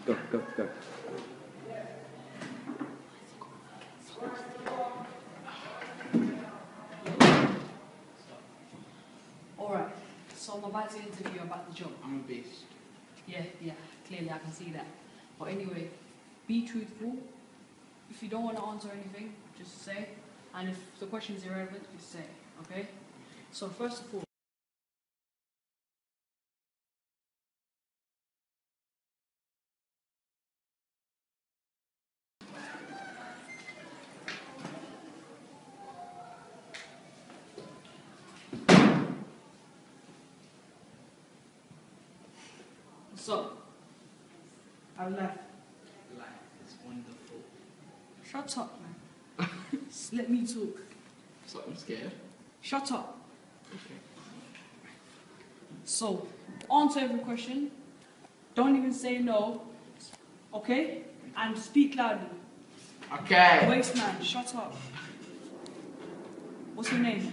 Go. Alright, so I'm about to interview you about the job. I'm a beast. Yeah, clearly I can see that. But anyway, be truthful. If you don't want to answer anything, just say. And if the question is irrelevant, just say, okay? So first of all, I left. Life is wonderful. Shut up, man. Just let me talk. So I'm scared. Shut up. Okay. So, answer every question. Don't even say no. Okay? And speak loudly. Okay. Waste man, shut up. What's your name?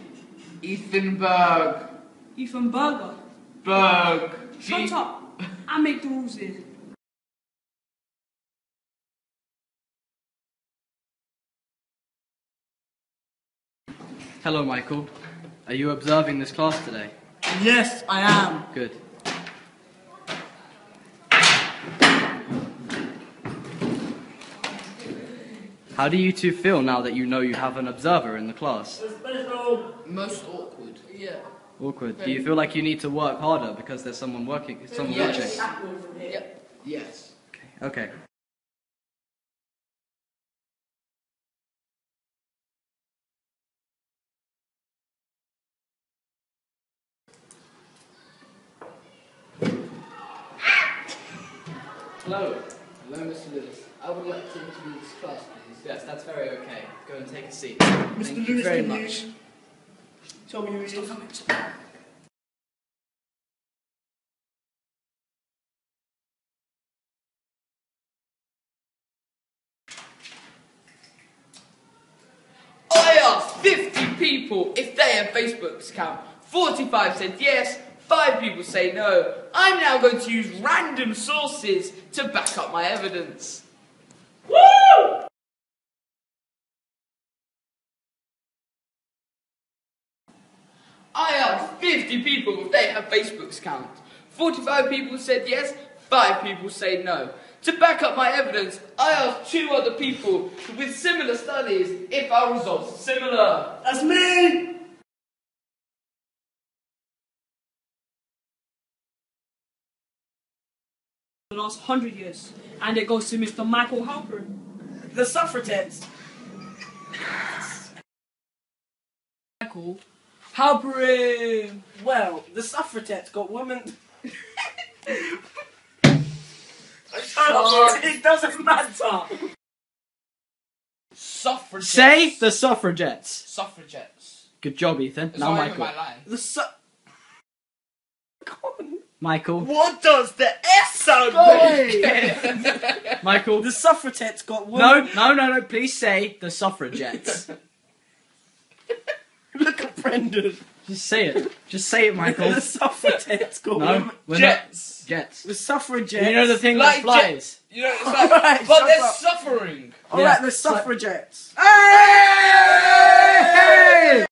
Ethan Berg. Ethan Berger. Berg. Shut up. I make the rules here. Hello, Michael. Are you observing this class today? Yes, I am. Good. How do you two feel now that you know you have an observer in the class? Most awkward. Yeah. Awkward. Do you feel like you need to work harder because there's someone watching? Yes. Yep. Yes. Okay. Hello. Hello, Mr. Lewis. I would like to interview this class, please. Yes, that's very okay. Go and take a seat. Mr. Thank you Lewis, very can much. you tell me who it is? I asked 50 people if they have Facebook account. 45 said yes, 5 people say no. I'm now going to use random sources to back up my evidence. Woo! I asked 50 people if they have Facebook account. 45 people said yes, 5 people say no. To back up my evidence, I asked 2 other people with similar studies if our results are similar. That's me! The last 100 years. And it goes to Mr. Michael Halperin. The suffragettes. Michael Halperin! Well, the suffragettes got women. It doesn't matter. Suffragettes. Say the suffragettes. Suffragettes. Good job, Ethan. It's Now, not even Michael. my line. The Michael. What does the S sound mean? Michael. The suffragettes got women. No. Please say the suffragettes. Look at Brendan. Just say it. Just say it, Michael. The suffragettes got No, women. we're Jets. not. Jets. The suffragettes. You know the thing Like that flies? You know, it's like, Alright, but shut they're up. suffering. Alright, Yeah. the suffragettes. Hey!